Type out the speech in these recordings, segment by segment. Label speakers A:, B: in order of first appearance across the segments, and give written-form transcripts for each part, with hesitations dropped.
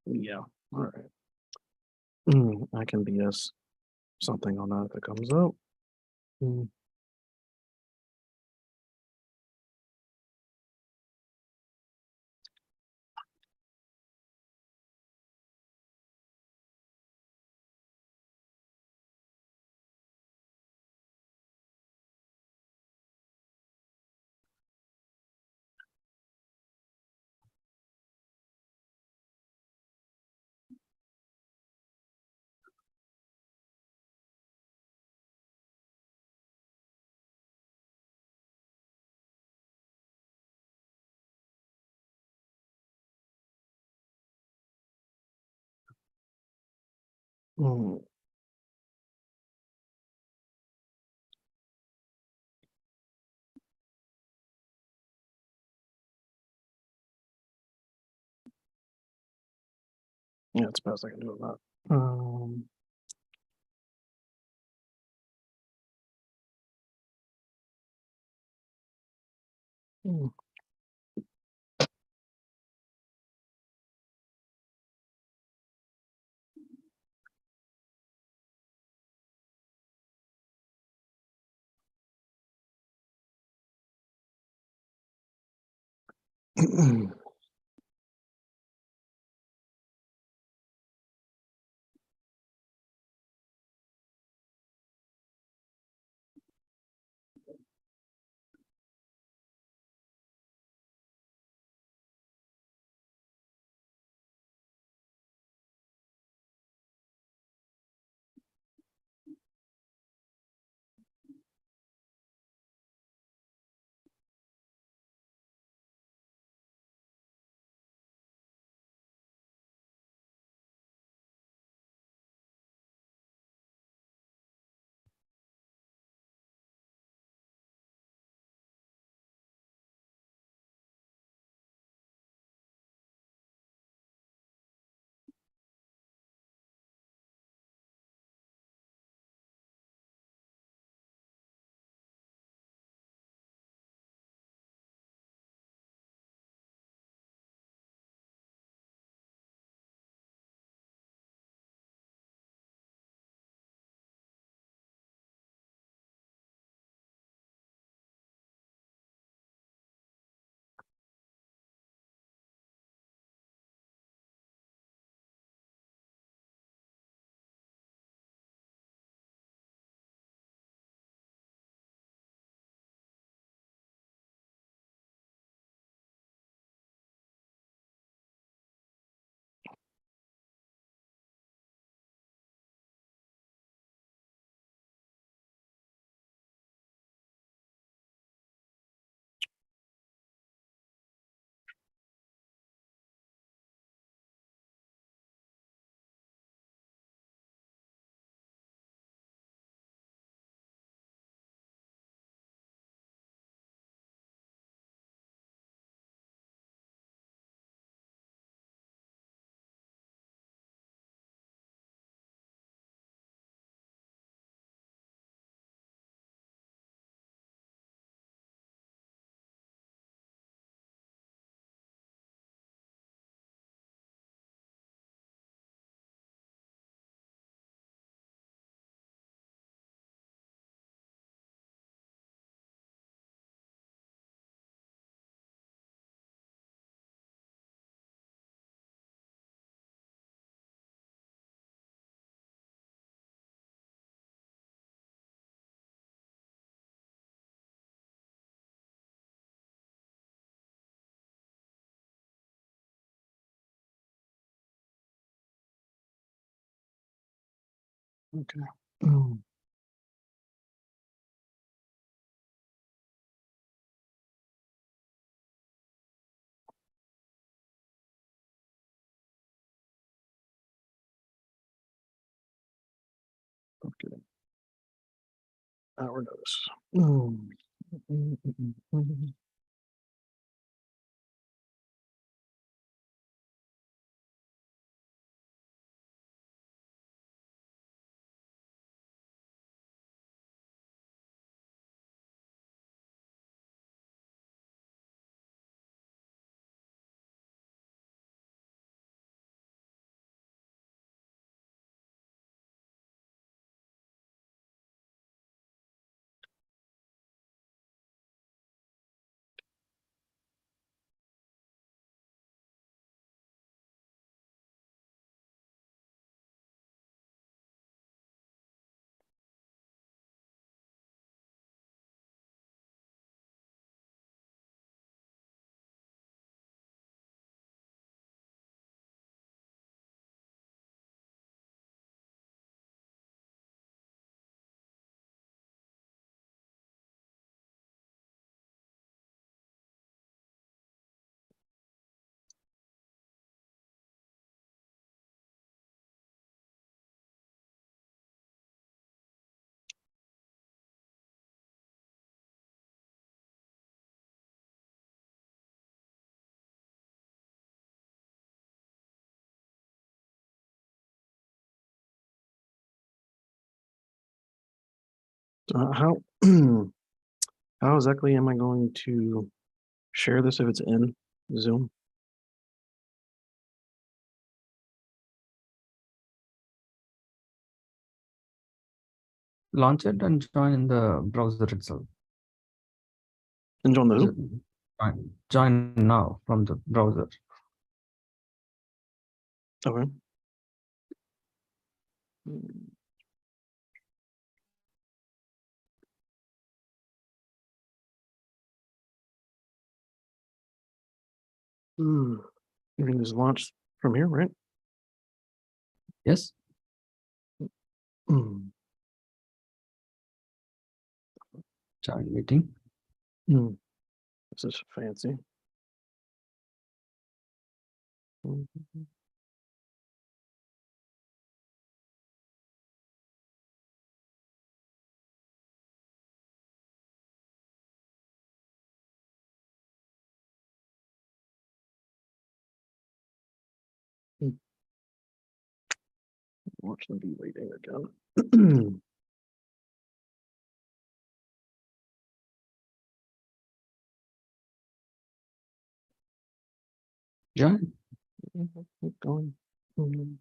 A: Yeah. All right. I can BS something on that if it comes up. Mm. Mm. Yeah, it's best I can do with that. Mm. Okay. Okay. Hour notice. How how exactly am I going to share this if it's in Zoom?
B: Launch it and join in the browser itself.
A: And join the
B: Ju-
A: Zoom?
B: Join now from the browser.
A: Okay. Hmm. You can just launch from here, right?
B: Yes,
A: Hmm.
B: join meeting.
A: Hmm. This is fancy. Mhm. Hmm. Watch them be waiting again.
B: Join.
A: Keep going. Mhm.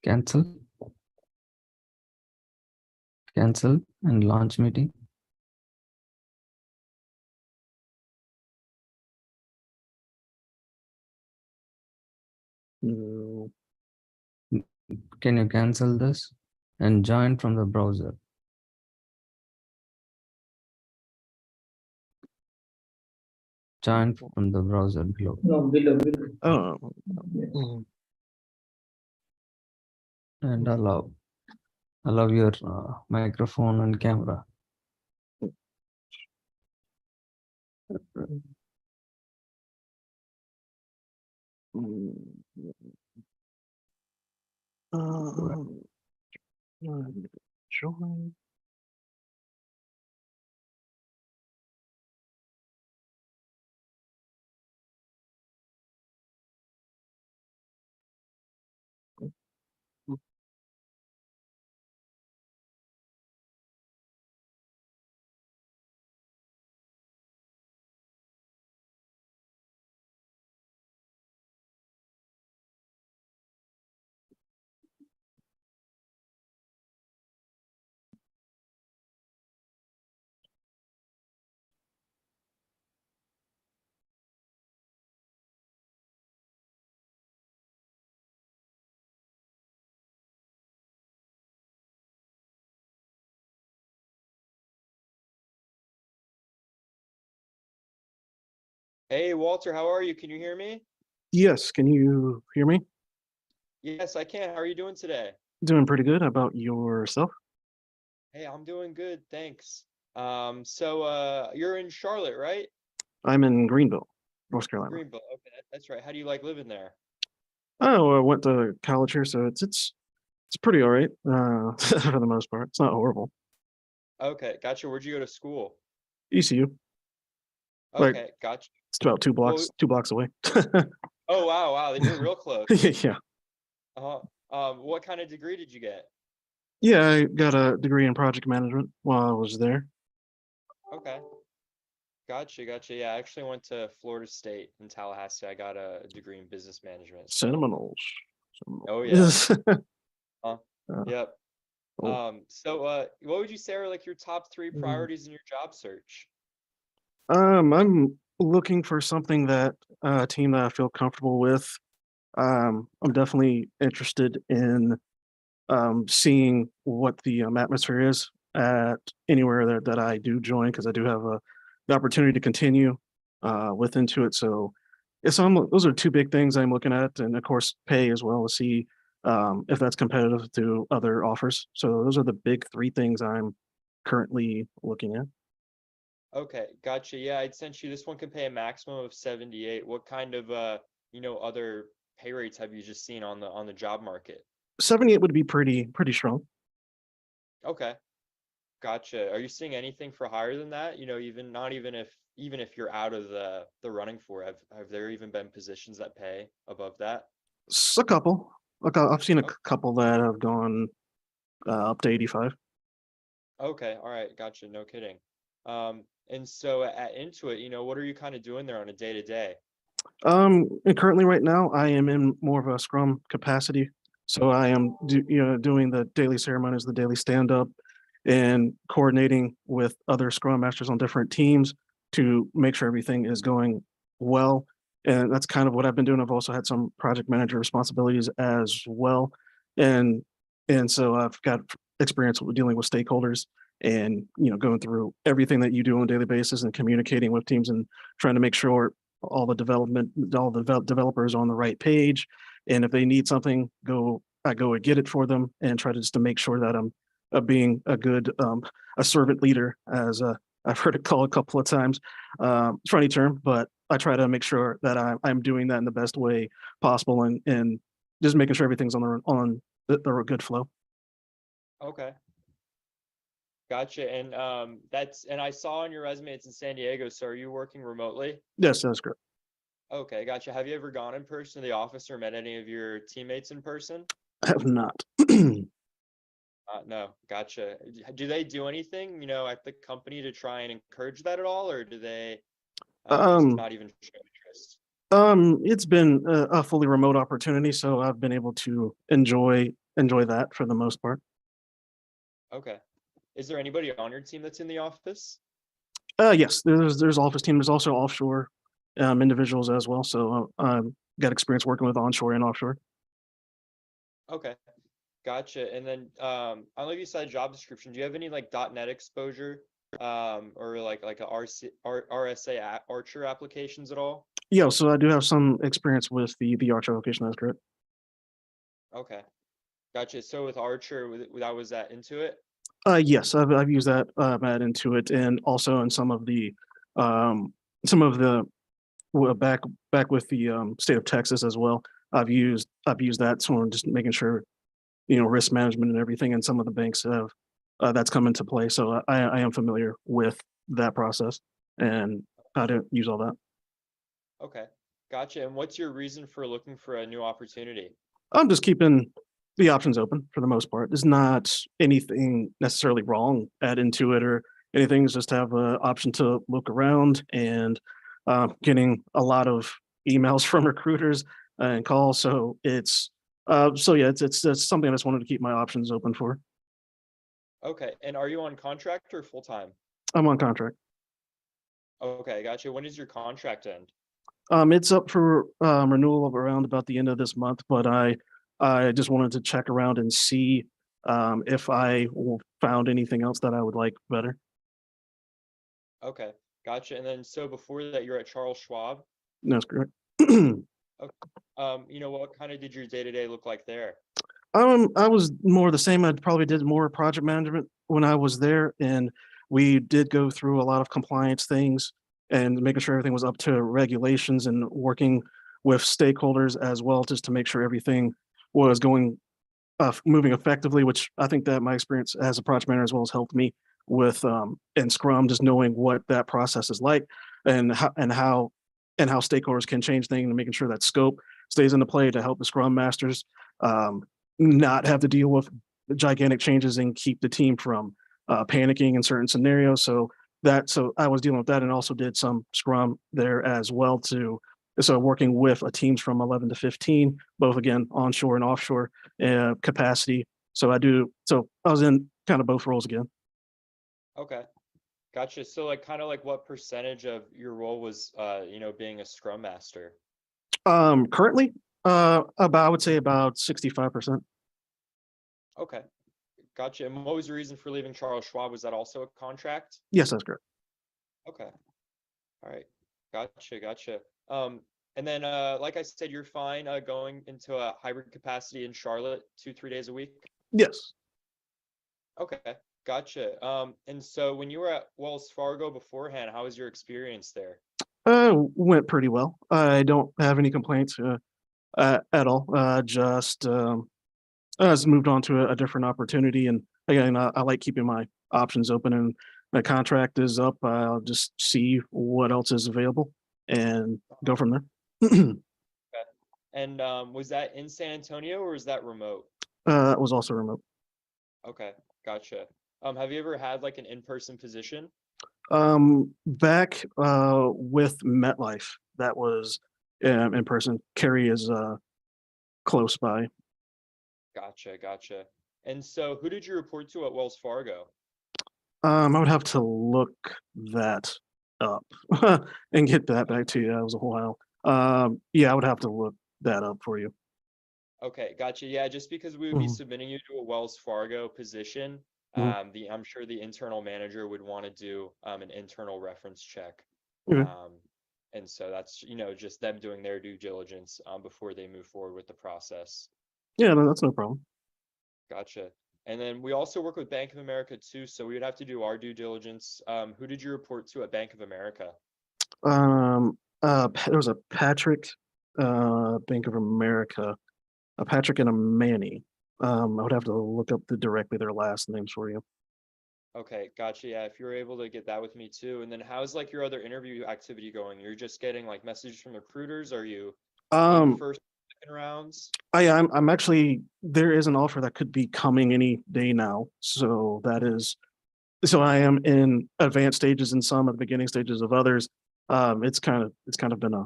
B: Cancel. Cancel and launch meeting.
A: No.
B: Can you cancel this and join from the browser? Join from the browser below.
C: No, below.
A: Oh.
C: Yes.
A: Mm.
B: And allow your microphone and camera.
A: Mm. Join.
D: Hey, Walter, how are you? Can you hear me?
A: Yes, can you hear me?
D: Yes, I can. How are you doing today?
A: Doing pretty good. How about yourself?
D: Hey, I'm doing good, thanks. You're in Charlotte, right?
A: I'm in Greenville, North Carolina.
D: Greenville. Okay, that's right. How do you like living there?
A: Oh, I went to college here, so it's pretty all right, for the most part. It's not horrible.
D: Okay, gotcha. Where'd you go to school?
A: ECU, like
D: Okay, gotcha.
A: it's about
D: Well,
A: two blocks away.
D: oh wow, wow, then you're real close.
A: Yeah,
D: Uh-huh. What kind of degree did you get?
A: yeah. I got a degree in project management while I was there.
D: Okay, gotcha, gotcha. Yeah, I actually went to Florida State in Tallahassee. I got a degree in business management. So,
A: Seminoles.
D: oh yeah.
A: Seminoles.
D: Uh,
A: Uh,
D: yep.
A: cool.
D: What would you say are like your top three
A: Mm.
D: priorities in your job search?
A: I'm looking for something that a team that I feel comfortable with. I'm definitely interested in seeing what the atmosphere is at anywhere that I do join because I do have the opportunity to continue with Intuit. So, yeah, so those are two big things I'm looking at, and of course, pay as well to see if that's competitive to other offers. So, those are the big three things I'm currently looking at.
D: Okay, gotcha. Yeah, I'd sent you this one can pay a maximum of 78. What kind of other pay rates have you just seen on the job market?
A: 78 would be pretty strong.
D: Okay, gotcha. Are you seeing anything for higher than that? Even not even if you're out of the running for, have there even been positions that pay above that?
A: A couple. Like I've seen a
D: Okay.
A: couple that have gone up to 85.
D: Okay, all right, gotcha. No kidding. And so at Intuit, what are you kind of doing there on a day to day?
A: And currently right now I am in more of a Scrum capacity. So I am doing the daily ceremonies, the daily stand up, and coordinating with other Scrum masters on different teams to make sure everything is going well. And that's kind of what I've been doing. I've also had some project manager responsibilities as well. And and so I've got experience with dealing with stakeholders and going through everything that you do on a daily basis and communicating with teams and trying to make sure all the developers on the right page. And if they need something, I go and get it for them and try to just to make sure that I'm being a good a servant leader, as I've heard it called a couple of times. Funny term, but I try to make sure that I'm doing that in the best way possible and just making sure everything's on the good flow.
D: Okay, gotcha. And and I saw on your resume it's in San Diego, so are you working remotely?
A: Yes, that's correct.
D: Okay, gotcha. Have you ever gone in person to the office or met any of your teammates in person?
A: I have not.
D: No, gotcha. Do they do anything, at the company to try and encourage that at all, or do they just
A: um,
D: not even show interest?
A: it's been a fully remote opportunity, so I've been able to enjoy that for the most part.
D: Okay. Is there anybody on your team that's in the office?
A: Yes, there's office team. There's also offshore individuals as well. So got experience working with onshore and offshore.
D: Okay, gotcha. And then I don't know if you saw a job description. Do you have any like .NET exposure or like a RSA Archer applications at all?
A: Yeah, so I do have some experience with the Archer location. That's correct.
D: Okay, gotcha. So with Archer, that was that Intuit?
A: Yes, I've used that at Intuit and also in um, some of the back with the state of Texas as well. I've used that, so I'm just making sure risk management and everything, and some of the banks have that's come into play. So I am familiar with that process and how to use all that.
D: Okay, gotcha. And what's your reason for looking for a new opportunity?
A: I'm just keeping the options open for the most part. There's not anything necessarily wrong at Intuit or anything. It's just have an option to look around and getting a lot of emails from recruiters and calls. So so yeah, it's something I just wanted to keep my options open for.
D: Okay, and are you on contract or full time?
A: I'm on contract.
D: Okay, gotcha. When does your contract end?
A: It's up for renewal around about the end of this month, but I just wanted to check around and see if found anything else that I would like better.
D: Okay, gotcha. And then so before that, you're at Charles Schwab.
A: That's correct.
D: Okay. What kind of did your day to day look like there?
A: I was more the same. I probably did more project management when I was there, and we did go through a lot of compliance things and making sure everything was up to regulations and working with stakeholders as well, just to make sure everything was going moving effectively. Which I think that my experience as a project manager as well has helped me with in Scrum, just knowing what that process is like and how stakeholders can change things and making sure that scope stays into play to help the Scrum masters um, not have to deal with gigantic changes and keep the team from panicking in certain scenarios. So I was dealing with that and also did some Scrum there as well too. So working with teams from 11 to 15, both again onshore and offshore capacity. So I was in kind of both roles again.
D: Okay, gotcha. So like kind of like what percentage of your role was being a scrum master?
A: Currently, about I would say about 65%.
D: Okay, gotcha. And what was the reason for leaving Charles Schwab? Was that also a contract?
A: Yes, that's correct.
D: Okay, all right, gotcha. And then like I said, you're fine going into a hybrid capacity in Charlotte 2-3 days a week?
A: Yes.
D: Okay, gotcha. And so when you were at Wells Fargo beforehand, how was your experience there?
A: Went pretty well. I don't have any complaints at all. I just moved on to a different opportunity, and again, I like keeping my options open. And the contract is up. I'll just see what else is available and go from there.
D: Okay. And was that in San Antonio or is that remote?
A: It was also remote.
D: Okay, gotcha. Have you ever had like an in-person position?
A: Back with MetLife, that was in person. Kerry is close by.
D: Gotcha, gotcha. And so who did you report to at Wells Fargo?
A: I would have to look that up and get that back to you. That was a while. Yeah, I would have to look that up for you.
D: Okay, gotcha. Yeah, just because we would be
A: Mhm,
D: submitting you to a Wells Fargo position,
A: mhm.
D: I'm sure the internal manager would want to do an internal reference check.
A: Okay.
D: Um, and so that's, just them doing their due diligence before they move forward with the process.
A: Yeah, no, that's no problem.
D: Gotcha. And then we also work with Bank of America too, so we would have to do our due diligence. Who did you report to at Bank of America?
A: There was a Patrick, Bank of America, a Patrick and a Manny. I would have to look up directly their last names for you.
D: Okay, gotcha. Yeah, if you're able to get that with me too. And then how's like your other interview activity going? You're just getting like messages from recruiters? Are you in
A: Um,
D: first, second rounds?
A: I'm actually there is an offer that could be coming any day now. So I am in advanced stages in some, at the beginning stages of others. It's kind of been a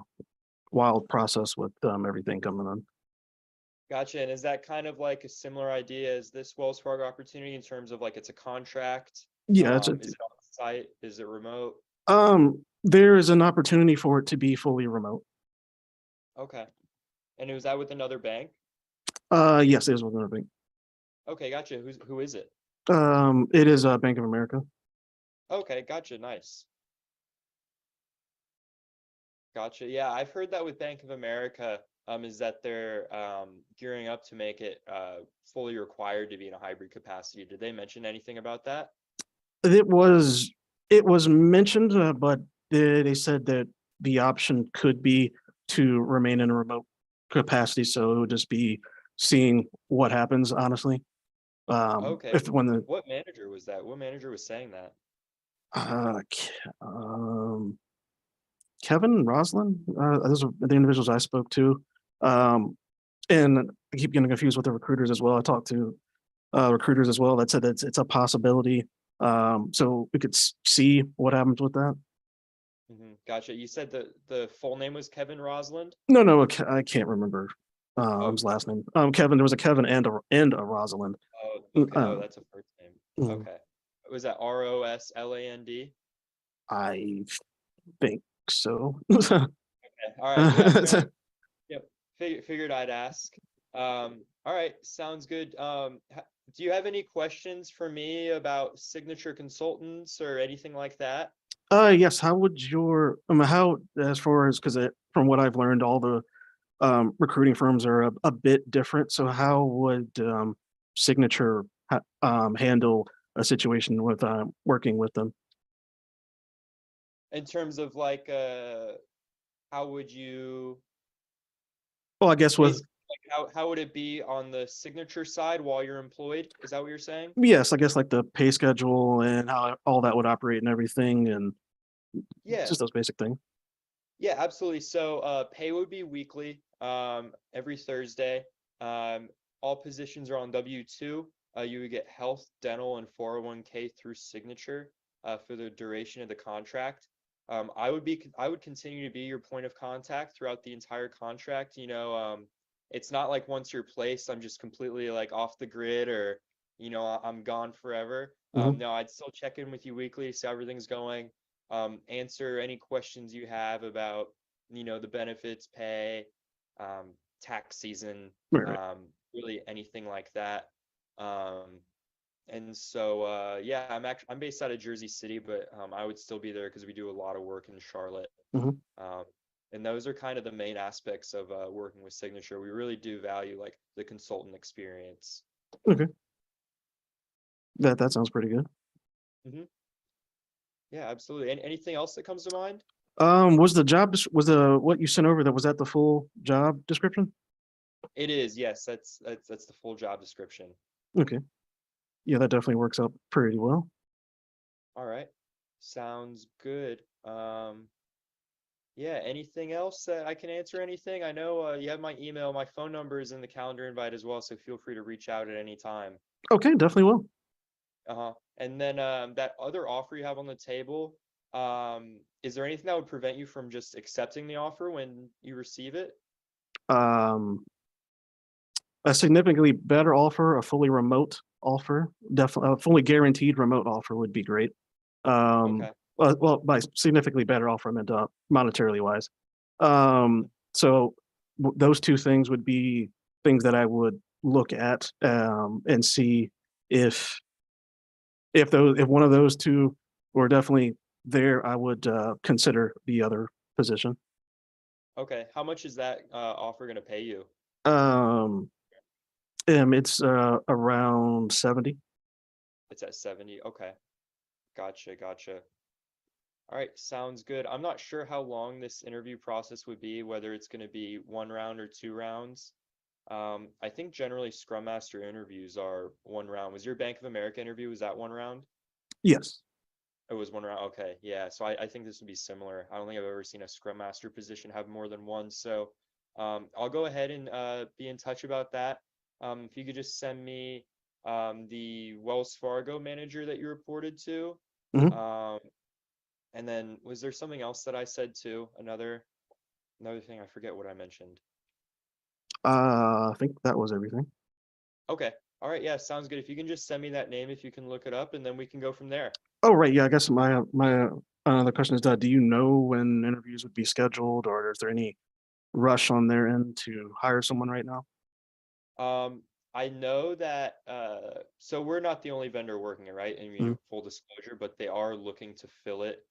A: wild process with everything coming on.
D: Gotcha. And is that kind of like a similar idea as this Wells Fargo opportunity in terms of like it's a contract?
A: Yeah,
D: Is it on site? Is it remote?
A: there is an opportunity for it to be fully remote.
D: Okay. And was that with another bank?
A: Yes, it is within a bank.
D: Okay, gotcha. Who is it?
A: It is Bank of America.
D: Okay, gotcha. Nice. Gotcha. Yeah, I've heard that with Bank of America, is that they're gearing up to make it fully required to be in a hybrid capacity. Did they mention anything about that?
A: It was it was mentioned, but they said that the option could be to remain in a remote capacity. So it would just be seeing what happens, honestly.
D: Okay.
A: If when the
D: What manager was that? What manager was saying that?
A: uh, Ke- um, Kevin Roslin, those are the individuals I spoke to. Um, and I keep getting confused with the recruiters as well. I talked to recruiters as well that said that it's a possibility. So we could see what happens with that.
D: Gotcha. You said the full name was Kevin Rosland?
A: No, no, I can't remember
D: Oh,
A: his last name. Kevin. There was a Kevin and a Rosalind.
D: oh,
A: Mm,
D: okay. Oh, that's a first name.
A: mm,
D: Okay. Was that Rosland?
A: I think so.
D: Okay. All right. Yeah. No. Yep. Figured I'd ask. All right. Sounds good. Do you have any questions for me about Signature Consultants or anything like that?
A: Yes. How would your how as far as because from what I've learned, all the recruiting firms are a bit different. So how would Signature handle a situation with working with them?
D: In terms of like, how would you
A: Well, I guess with
D: basically like how would it be on the signature side while you're employed? Is that what you're saying?
A: yes, I guess like the pay schedule and how all that would operate and everything, and
D: Yeah.
A: just those basic things.
D: Yeah, absolutely. So pay would be weekly, every Thursday. Um, all positions are on W-2. You would get health, dental, and 401k through Signature for the duration of the contract. I would continue to be your point of contact throughout the entire contract. It's not like once you're placed, I'm just completely like off the grid or, I'm gone forever.
A: Hmm.
D: No, I'd still check in with you weekly, see how everything's going, answer any questions you have about, the benefits, pay, tax season,
A: Right, right.
D: really anything like that. Um, and so, yeah, I'm based out of Jersey City, but I would still be there because we do a lot of work in Charlotte.
A: Hmm.
D: Um, and those are kind of the main aspects of working with Signature. We really do value like the consultant experience.
A: Okay, that sounds pretty good.
D: hmm Yeah, absolutely. And anything else that comes to mind?
A: Was the was the what you sent over that was that the full job description?
D: It is, yes. That's the full job description.
A: Okay, yeah, that definitely works out pretty well.
D: All right. Sounds good. Yeah, anything else that I can answer anything? I know you have my email, my phone number is in the calendar invite as well, so feel free to reach out at any time.
A: Okay, definitely will.
D: Uh-huh. And then that other offer you have on the table, is there anything that would prevent you from just accepting the offer when you receive it?
A: Um, a significantly better offer, a fully remote offer, definitely a fully guaranteed remote offer would be great.
D: Okay.
A: Well, by significantly better offer, I meant monetarily wise. So those two things would be things that I would look at and see if if one of those two were definitely there, I would consider the other position.
D: Okay. How much is that offer going to pay you?
A: Um, it's around 70.
D: It's at 70. Okay. Gotcha, gotcha. All right, sounds good. I'm not sure how long this interview process would be, whether it's going to be 1 round or 2 rounds. I think generally Scrum Master interviews are 1 round. Was your Bank of America interview, was that 1 round?
A: Yes.
D: It was 1 round. Okay, yeah. So I think this would be similar. I don't think I've ever seen a Scrum Master position have more than one. So I'll go ahead and be in touch about that. If you could just send me the Wells Fargo manager that you reported to.
A: Mhm.
D: And then was there something else that I said too? Another thing, I forget what I mentioned.
A: I think that was everything.
D: Okay. All right. Yeah, sounds good. If you can just send me that name, if you can look it up, and then we can go from there.
A: Oh, right. Yeah, I guess my other question is, do you know when interviews would be scheduled, or is there any rush on their end to hire someone right now?
D: I know that so we're not the only vendor working it, right? And
A: Mhm.
D: full disclosure, but they are looking to fill it,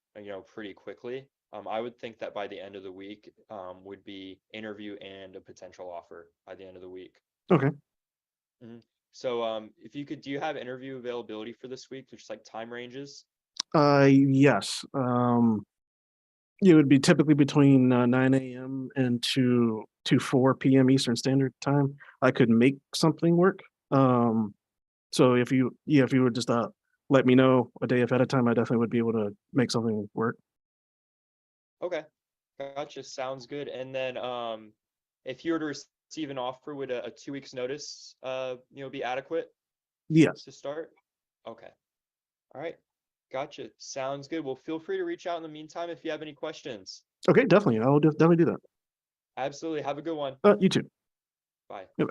D: pretty quickly. I would think that by the end of the week, would be interview and a potential offer by the end of the week.
A: Okay.
D: Mhm. So, if you could, do you have interview availability for this week? Just like time ranges?
A: Yes. It would be typically between 9 a.m. and to 4 p.m. Eastern Standard Time. I could make something work. So if you would just let me know a day ahead of time, I definitely would be able to make something work.
D: Okay, gotcha. Sounds good. And then, if you were to receive an offer, would a 2 weeks notice, be adequate
A: Yes.
D: to start? Okay. All right. Gotcha. Sounds good. Well, feel free to reach out in the meantime if you have any questions.
A: Okay, definitely. I will definitely do that.
D: Absolutely. Have a good one.
A: You too.
D: Bye.
A: Yep.